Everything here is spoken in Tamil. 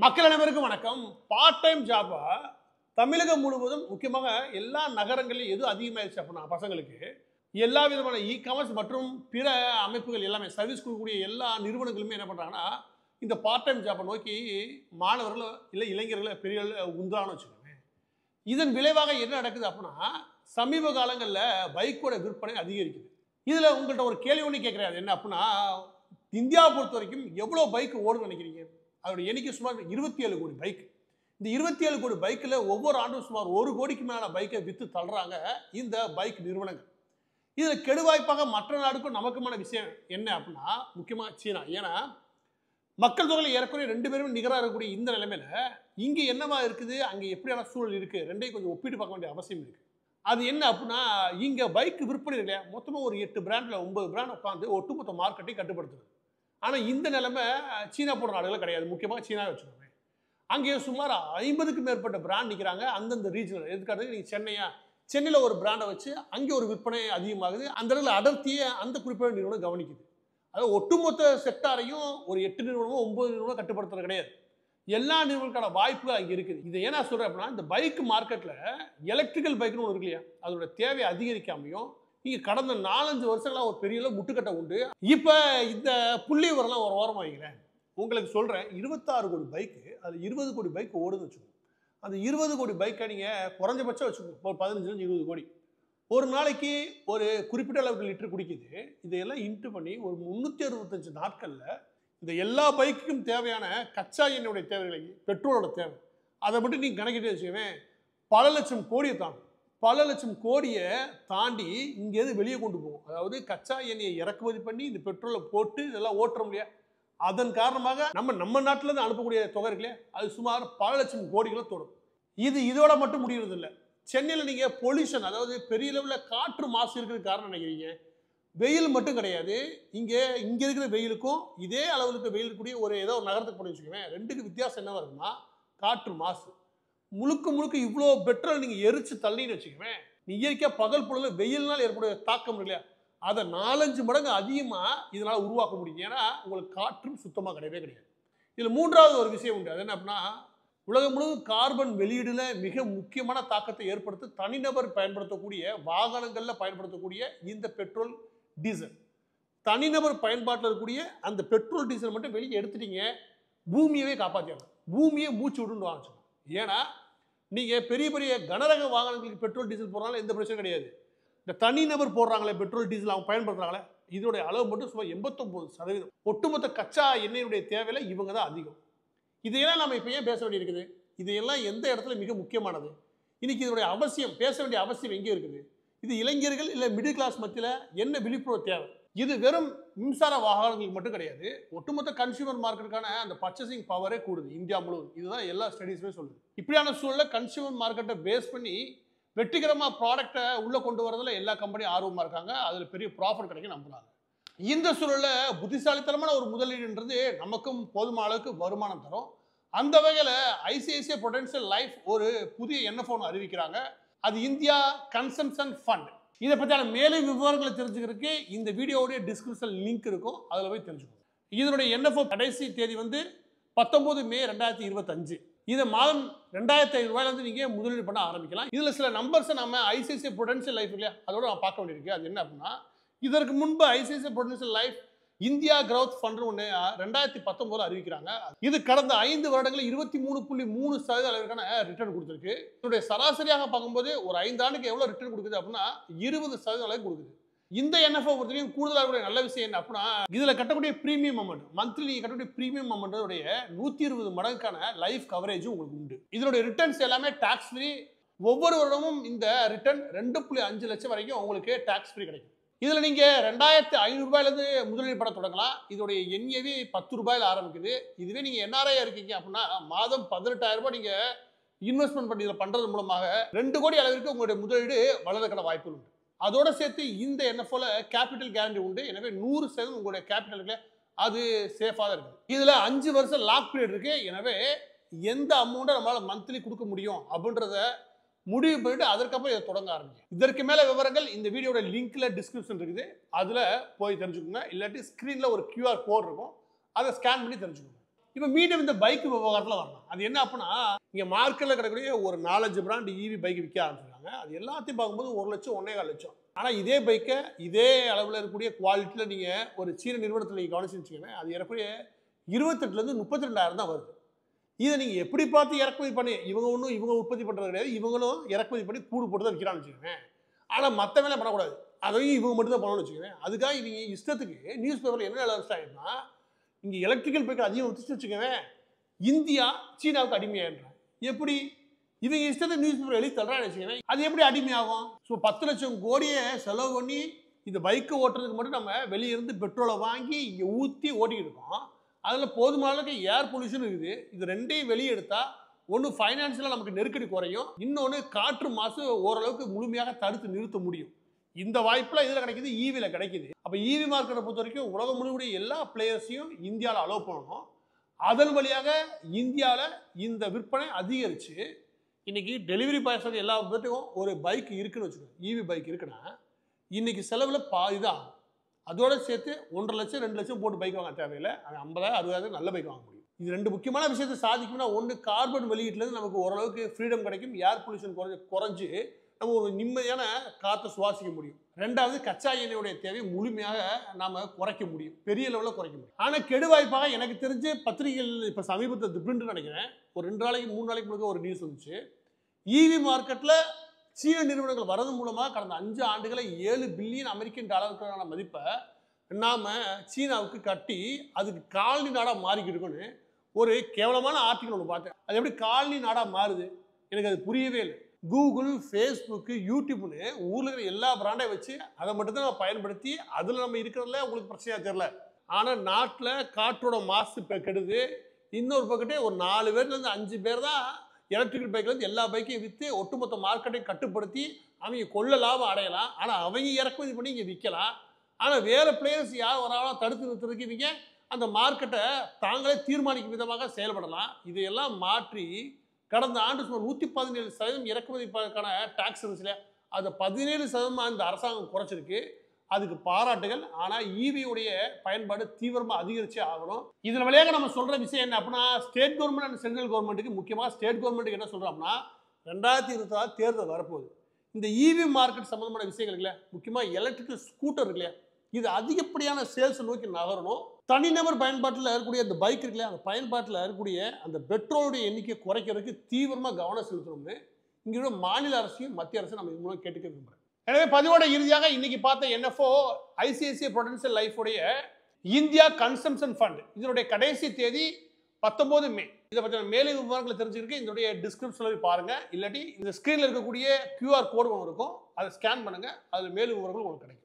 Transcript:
மக்கள் அனைவருக்கும் வணக்கம். பார்ட் டைம் ஜாபா தமிழகம் முழுவதும் முக்கியமாக எல்லா நகரங்களிலும் எது அதிகமாயிருச்சு அப்படின்னா பசங்களுக்கு எல்லா விதமான காமர்ஸ் மற்றும் பிற அமைப்புகள் எல்லாமே சர்வீஸ் கொடுக்கக்கூடிய எல்லா நிறுவனங்களுமே என்ன பண்ணுறாங்கன்னா இந்த பார்ட் டைம் ஜாப்பை நோக்கி மாணவர்கள் இல்லை இளைஞர்களை பெரிய உந்தான்னு வச்சுக்கோங்க. இதன் விளைவாக என்ன நடக்குது அப்படின்னா சமீப காலங்களில் பைக்கோட விற்பனை அதிகரிக்குது. இதில் உங்கள்கிட்ட ஒரு கேள்வி ஒன்று கேட்குறாரு, என்ன அப்படின்னா இந்தியாவை பொறுத்த வரைக்கும் எவ்வளோ பைக் ஓடுன்னு நினைக்கிறீங்க? அதோட எண்ணிக்கை சுமார் 27 கோடி பைக். இந்த 27 கோடி பைக்கில் ஒவ்வொரு ஆண்டும் சுமார் 1 கோடிக்கு மேலான பைக்கை விற்று தள்ளுறாங்க இந்த பைக் நிறுவனங்கள். இதில் கெடுவாய்ப்பாக மற்ற நாடுக்கும் நமக்குமான விஷயம் என்ன அப்படின்னா முக்கியமாக சீனா. ஏன்னா மக்கள் தொகையில் ஏறக்குறைய 2 பேருமே நிகராக இருக்கக்கூடிய இந்த நிலைமையில இங்கே என்னவா இருக்குது, அங்கே எப்படியான சூழல் இருக்குது, ரெண்டையும் கொஞ்சம் ஒப்பிட்டு பார்க்க வேண்டிய அவசியம் இருக்குது. அது என்ன அப்படின்னா இங்கே பைக் விற்பனை இல்லையா மொத்தமாக ஒரு 8 பிராண்டில் 9 பிராண்ட் உட்காந்து ஒட்டுமொத்த மார்க்கெட்டையும் கட்டுப்படுத்துது. ஆனால் இந்த நிலைமை சீனா போன்ற நாடுகள் கிடையாது. முக்கியமாக சீனாவை வச்சுக்கோங்க. அங்கே சுமார் 50க்கும் மேற்பட்ட பிராண்ட் நிற்கிறாங்க அந்தந்த ரீஜனில். எதுக்காக நீங்கள் சென்னையில் ஒரு பிராண்டை வச்சு அங்கே ஒரு விற்பனை அதிகமாகுது. அந்த இடத்துல அடர்த்தியை அந்த குறிப்பிட்ட நிறுவனம் கவனிக்குது. அதாவது ஒட்டுமொத்த செக்டாரையும் ஒரு 8 நிறுவனமோ 9 நிறுவனம் கட்டுப்படுத்துறது கிடையாது. எல்லா நிறுவனங்களுக்கான வாய்ப்புகள் அங்கே இருக்குது. இதை ஏன் நான் சொல்கிறேன் அப்படின்னா இந்த பைக் மார்க்கெட்டில் எலக்ட்ரிக்கல் பைக்குன்னு ஒன்று இருக்கு இல்லையா, அதோட தேவை அதிகரிக்காமையும் இங்கே கடந்த 4-5 வருஷங்களாக ஒரு பெரிய முட்டுக்கட்டை உண்டு. இப்போ இந்த புள்ளி வரலாம் ஒரு ஓரமாக வைக்கிறேன். உங்களுக்கு சொல்கிறேன், 26 கோடி பைக்கு, அதில் 20 கோடி பைக் ஓடுன்னு வச்சுக்கோங்க. அந்த 20 கோடி பைக்கை நீங்கள் குறைஞ்சபட்சம் வச்சுக்கோங்க, ஒரு 15-20 கோடி. ஒரு நாளைக்கு ஒரு குறிப்பிட்ட அளவுக்கு லிட்டர் குடிக்குது. இதையெல்லாம் இன்ட்டு பண்ணி ஒரு 365 நாட்களில் இந்த எல்லா பைக்குக்கும் தேவையான கச்சா எண்ணெயுடைய தேவைகளை, பெட்ரோலோட தேவை, அதை மட்டும் நீங்கள் கணக்கிட்டு வச்சுக்கவேன் பல லட்சம் கோடியை தாண்டும். பல லட்சம் கோடியை தாண்டி இங்கேருந்து வெளியே கொண்டு போகும். அதாவது கச்சா எண்ணெயை இறக்குமதி பண்ணி இந்த பெட்ரோலை போட்டு இதெல்லாம் ஓட்டுறோம் இல்லையா, அதன் காரணமாக நம்ம நாட்டில் இருந்து அனுப்பக்கூடிய தொகை இருக்கு இல்லையா, அது சுமார் பல லட்சம் கோடிகளை தொடும். இதோட மட்டும் முடிகிறது இல்லை. சென்னையில் நீங்கள் பொல்யூஷன், அதாவது பெரிய லெவலில் காற்று மாசு இருக்கிறதுக்கு காரணம் நினைக்கிறீங்க. வெயில் மட்டும் கிடையாது. இங்கே இருக்கிற வெயிலுக்கும் இதே அளவில் இருக்க வெயில் கூடிய ஏதோ ஒரு நகரத்துக்கு போய் வச்சுக்கோவேன், ரெண்டுக்கு வித்தியாசம் என்ன வருதுன்னா காற்று மாசு. முழுக்க இவ்வளோ பெட்ரோல் நீங்கள் எரிச்சு தள்ளின்னு வச்சுக்கவேன், இயற்கையாக பகல் பொழுது வெயில்னால் ஏற்படைய தாக்கம் இல்லையா, அதை 4-5 மடங்கு அதிகமாக இதனால் உருவாக்க முடியும். ஏன்னா உங்களுக்கு காற்றும் சுத்தமாக கிடையாது. இதில் மூன்றாவது ஒரு விஷயம் உண்டு. அது என்ன அப்படின்னா உலகம் முழுவதும் கார்பன் வெளியீடுல மிக முக்கியமான தாக்கத்தை ஏற்படுத்தி தனிநபர் பயன்படுத்தக்கூடிய வாகனங்களில் பயன்படுத்தக்கூடிய இந்த பெட்ரோல் டீசல். தனிநபர் பயன்பாட்டில் இருக்கக்கூடிய அந்த பெட்ரோல் டீசல் மட்டும் வெளியே எடுத்துட்டீங்க, பூமியவே காப்பாற்றிடலாம். பூமியை மூச்சு விடுன்னு வாங்கிச்சோம். ஏன்னா நீங்கள் பெரிய பெரிய கனரக வாகனங்களுக்கு பெட்ரோல் டீசல் போடுறதுனால எந்த பிரச்சனையும் கிடையாது. இந்த தனிநபர் போடுறாங்களே பெட்ரோல் டீசல், அவங்க பயன்படுத்துகிறாங்களே, இதோடைய அளவு மட்டும் சுமார் 89%. ஒட்டுமொத்த கச்சா எண்ணெயுடைய தேவையில இவங்க தான் அதிகம். இதையெல்லாம் நம்ம இப்போ ஏன் பேச வேண்டியிருக்குது? இதையெல்லாம் எந்த இடத்துல மிக முக்கியமானது? இன்னைக்கு இதோடைய அவசியம், பேச வேண்டிய அவசியம் எங்கே இருக்குது? இது இளைஞர்கள் இல்லை மிடில் கிளாஸ் மத்தியில் என்ன விழிப்புணர்வு தேவை? இது வெறும் மின்சார வாகனங்களுக்கு மட்டும் கிடையாது. ஒட்டுமொத்த கன்சியூமர் மார்க்கெட்டுக்கான அந்த பர்ச்சேசிங் பவரே கூடுது இந்தியா முழுவதும். இதுதான் எல்லா ஸ்டடீஸுமே சொல்லுது. இப்படியான சூழலில் கன்சியூமர் மார்க்கெட்டை பேஸ் பண்ணி வெற்றிகரமாக ப்ராடக்டை உள்ளே கொண்டு வரதுல எல்லா கம்பெனியும் ஆர்வமாக இருக்காங்க. அதில் பெரிய ப்ராஃபிட் கிடைக்க நம்புறாங்க. இந்த சூழலில் புத்திசாலித்தனமான ஒரு முதலீடுன்றது நமக்கும் போதுமான அளவுக்கு வருமானம் தரும். அந்த வகையில் ஐசிஐசிஐ புரூடென்ஷியல் லைஃப் ஒரு புதிய என்எஃப்ஓ அறிவிக்கிறாங்க. அது இந்தியா கன்சம்ஷன் ஃபண்ட். இதை பற்றியான மேலும் விவரங்களை தெரிஞ்சுக்கிறதுக்கு இந்த வீடியோவுடைய டிஸ்கிரிப்ஷன் லிங்க் இருக்கும், அதில் போய் தெரிஞ்சுக்கணும். இதனுடைய என்எஃப்ஓ கடைசி தேதி 19 மே 2025. இதை மாதம் 2500 ரூபாயிலிருந்து நீங்கள் முதலீடு பண்ண ஆரம்பிக்கலாம். இதில் சில நம்பர்ஸை நம்ம ஐசிஐசிஐ புரூடென்ஷியல் லைஃப் இல்லையா அதோட நான் பார்க்க வேண்டியிருக்கு. அது என்ன அப்படின்னா, இதற்கு முன்பு ICICI Prudential life India growth fund ஒன்று 2019 அறிவிக்கிறாங்க. இது கடந்த 5 வருடங்களில் 23.3% அளவிற்கான ரிட்டர்ன் கொடுத்துருக்கு. இதனுடைய சராசரியாக பார்க்கும்போது ஒரு 5 ஆண்டுக்கு எவ்வளோ ரிட்டர்ன் கொடுக்குது அப்படின்னா 20% அளவுக்கு கொடுக்குது. இந்த என்எஃப்ஓ பொறுத்தவரைக்கும் கூடுதலாக நல்ல விஷயம் என்ன அப்படின்னா, இதில் கட்டக்கூடிய ப்ரீமியம் அமௌண்ட், மந்த்லி நீங்கள் கட்டக்கூடிய ப்ரீமியம் அமௌண்ட்டோடைய 120 மடங்குக்கான லைஃப் கவரேஜும் உங்களுக்கு உண்டு. இதனுடைய ரிட்டர்ன்ஸ் எல்லாமே டாக்ஸ் ஃப்ரீ. ஒவ்வொரு வருடமும் இந்த ரிட்டர்ன் 2.5 லட்சம் வரைக்கும் உங்களுக்கு டாக்ஸ் ஃப்ரீ கிடைக்கும். இதில் நீங்கள் 2500 ரூபாயிலேருந்து முதலீடு பண்ண தொடங்கலாம். இதோடைய எண்ணியவே 10 ரூபாயில் ஆரம்பிக்குது. இதுவே நீங்கள் என்ஆர்ஐ இருக்கீங்க அப்படின்னா மாதம் 18,000 ரூபாய் நீங்கள் இன்வெஸ்ட்மெண்ட் பண்ணி இதில் பண்ணுறது மூலமாக 2 கோடி அளவிற்கு உங்களுடைய முதலீடு வளர்றதுக்கான வாய்ப்புகள் உண்டு. அதோட சேர்த்து இந்த என்எஃப்ஓல கேபிட்டல் கேரண்டி உண்டு. எனவே 100% உங்களுடைய கேபிட்டலுக்கு அது சேஃபாக தான் இருக்குது. இதில் 5 வருஷம் லாக் பீரியட் இருக்குது. எனவே எந்த அமௌண்ட்டை நம்மளால் மந்த்லி கொடுக்க முடியும் அப்படின்றத முடிவு பண்ணிட்டு அதற்கப்புறம் இதை தொடங்க ஆரம்பிக்கும். இதற்கு மேலே விவரங்கள் இந்த வீடியோட லிங்க்ல டிஸ்கிரிப்ஷன் இருக்குது, அதில் போய் தெரிஞ்சுக்கோங்க. இல்லாட்டி ஸ்க்ரீனில் ஒரு QR கோட் இருக்கும், அதை ஸ்கேன் பண்ணி தெரிஞ்சுக்கோங்க. இப்போ மீண்டும் இந்த பைக் விவகாரத்தில் வரலாம். அது என்ன அப்படின்னா, இங்கே மார்க்கெட்டில் கிடைக்கக்கூடிய ஒரு 4-5 பிராண்ட் இவி பைக் விற்க ஆரம்பிச்சிருக்காங்க. அது எல்லாத்தையும் பார்க்கும்போது 1 லட்சம் 1.25 லட்சம். ஆனால் இதே பைக்கை இதே அளவில் இருக்கக்கூடிய குவாலிட்டியில் நீங்கள் ஒரு சீன நிறுவனத்தில் நீங்கள் கவனிச்சுன்னு அது ஏறக்குறைய 28,000 32,000 தான் வருது. இதை நீங்கள் எப்படி பார்த்து இறக்குமதி பண்ணி இவங்க உற்பத்தி பண்ணுறது கிடையாது, இவங்களும் இறக்குமதி பண்ணி கூடு போட்டு தான் விற்கிறான்னு வச்சுக்கோங்க. ஆனால் மற்ற வேலை பண்ணக்கூடாது, அதையும் இவங்க மட்டும் தான் பண்ணணும்னு வச்சுக்கோங்க. அதுக்காக இவங்க இஷ்டத்துக்கு நியூஸ் பேப்பரில் என்ன எழுதிட்டாங்கன்னா, இங்கே எலக்ட்ரிக்கல் பைக் அதிகம் வச்சுட்டு வச்சுக்கோங்க, இந்தியா சீனாவுக்கு அடிமையாகின்றாங்க. எப்படி இவங்க இஷ்டத்தை நியூஸ் பேப்பர் எழுதி தர்றான்னு வச்சுக்கோங்க, அது எப்படி அடிமையாகும்? ஸோ 10 லட்சம் கோடியை செலவு பண்ணி இந்த பைக்கை ஓட்டுறதுக்கு மட்டும் நம்ம வெளியிருந்து பெட்ரோலை வாங்கி இங்கே ஊற்றி ஓட்டிக்கிட்டு இருக்கோம். அதில் போதுமான அளவுக்கு ஏர் பொல்யூஷன் இருக்குது. இது ரெண்டையும் வெளியே எடுத்தால் ஒன்று ஃபைனான்ஷியலாக நமக்கு நெருக்கடி குறையும், இன்னொன்று காற்று மாசு ஓரளவுக்கு முழுமையாக தடுத்து நிறுத்த முடியும். இந்த வாய்ப்புலாம் இதில் கிடைக்குது, ஈவியில் கிடைக்குது. அப்போ ஈவி மார்க்கெட்டை பொறுத்த வரைக்கும் உலகம் முழுவதும் எல்லா பிளேயர்ஸையும் இந்தியாவில் அலோவ் பண்ணணும். அதன் வழியாக இந்தியாவில் இந்த விற்பனை அதிகரித்து இன்னைக்கு டெலிவரி பாய்ஸ் எல்லா பேர்ட்டும் ஒரு பைக் இருக்குன்னு வச்சுக்கோங்க, ஈவி பைக் இருக்குன்னா இன்னைக்கு செலவில் பாதி தான் ஆகும். அதோட சேர்த்து 1.5 லட்சம் 2 லட்சம் போட்டு பைக் வாங்க தேவையில்லை, 50,000 60,000 நல்ல பைக் வாங்க முடியும். இது 2 முக்கியமான விஷயத்தை சாதிக்கணும்னா, ஒன்று கார்பன் வெளியீட்டிலேருந்து நமக்கு ஓரளவுக்கு ஃப்ரீடம் கிடைக்கும், ஏர் பொல்யூஷன் குறைஞ்சு நம்ம ஒரு நிம்மதியான காற்றை சுவாசிக்க முடியும். 2வது கச்சா எண்ணெயுடைய தேவையை முழுமையாக நாம் குறைக்க முடியும், பெரிய லெவலில் குறைக்க முடியும். ஆனால் கெடுவாய்ப்பாக எனக்கு தெரிஞ்சு பத்திரிகைகள் இப்போ சமீபத்தில் திப்ருன்னு நினைக்கிறேன், ஒரு 2 நாளைக்கு 3 நாளைக்கு முன்னாடி ஒரு நியூஸ் வந்துச்சு. ஈவி மார்க்கெட்டில் சீன நிறுவனங்கள் வரது மூலமாக கடந்த 5 ஆண்டுகளில் $7 பில்லியன் அமெரிக்கன் டாலருக்கான மதிப்பை நாம் சீனாவுக்கு கட்டி அதுக்கு காலனி நாடாக மாறிக்கிட்டு இருக்குன்னு ஒரு கேவலமான ஆர்டிக்கல் ஒன்று பார்த்தேன். அது எப்படி காலனி நாடாக மாறுது எனக்கு அது புரியவே இல்லை. கூகுள், ஃபேஸ்புக்கு, யூடியூப்னு ஊரில் இருக்கிற எல்லா பிராண்டையும் வச்சு அதை மட்டும்தான் நம்ம பயன்படுத்தி அதில் நம்ம இருக்கிறதுல உங்களுக்கு பிரச்சனையாக தெரியல. ஆனால் நாட்டில் காற்றோட மாசு இப்போ கெடுது. இன்னொரு பக்கத்தே ஒரு 4 பேர்லேருந்து 5 பேர் தான் எலக்ட்ரிக்கல் பைக்லேருந்து எல்லா பைக்கையும் விற்று ஒட்டுமொத்த மார்க்கெட்டையும் கட்டுப்படுத்தி அவங்க கொள்ள லாபம் அடையலாம். ஆனால் அவங்க இறக்குமதி பண்ணி இங்கே விற்கலாம். ஆனால் வேறு பிளேயர்ஸ் யார் வராலும் தடுத்து நிறுத்துறதுக்கு இவங்க அந்த மார்க்கெட்டை தாங்களே தீர்மானிக்கும் விதமாக செயல்படலாம். இதையெல்லாம் மாற்றி கடந்த ஆண்டு சுமார் 117% இறக்குமதிக்கான டாக்ஸ் இருந்துச்சுல, அது 17% இந்த அரசாங்கம் குறைச்சிருக்கு. அதுக்கு பாராட்டுகள். ஆனால் ஈவியுடைய பயன்பாடு தீவிரமாக அதிகரிச்சே ஆகணும். இதில் வழியாக நம்ம சொல்கிற விஷயம் என்ன அப்படின்னா, ஸ்டேட் கவர்மெண்ட் அண்ட் சென்ட்ரல் கவர்மெண்ட்டுக்கு, முக்கியமாக ஸ்டேட் கவர்மெண்ட்டுக்கு என்ன சொல்கிறோம்னா, 2026 தேர்தல் வரப்போகுது. இந்த ஈவி மார்க்கெட் சம்மந்தமான விஷயங்கள் இல்லையா, முக்கியமாக எலக்ட்ரிக்கல் ஸ்கூட்டர் இருக்கு இல்லையா, இது அதிகப்படியான சேல்ஸை நோக்கி நகரணும். தனிநபர் பயன்பாட்டில் இருக்கக்கூடிய அந்த பைக் இருக்கு இல்லையா, அந்த பயன்பாட்டில் இருக்கக்கூடிய அந்த பெட்ரோலுடைய எண்ணிக்கை குறைக்கிறதுக்கு தீவிரமாக கவனம் செலுத்தணும்னு இங்கே மாநில அரசையும் மத்திய அரசு நம்ம இது மூலம் கேட்டுக்க விரும்புகிறேன். எனவே பதிவோட இறுதியாக இன்னைக்கு பார்த்த என்எஃப்ஓ ஐசிஐசிஐ ப்ரொடென்ஷியல் லைஃபோடைய இந்தியா கன்சம்ஷன் ஃபண்ட் இதனுடைய கடைசி தேதி 19 மே. இதை பற்றின மேலும் விவரங்களை தெரிஞ்சுக்கிறதுக்கு இதனுடைய டிஸ்கிரிப்ஷனில் பாருங்கள், இல்லாட்டி இந்த ஸ்க்ரீனில் இருக்கக்கூடிய QR கோடு ஒன்று இருக்கும், அதை ஸ்கேன் பண்ணுங்கள், அதில் மேலும் விவரங்கள் உங்களுக்கு கிடைக்கும்.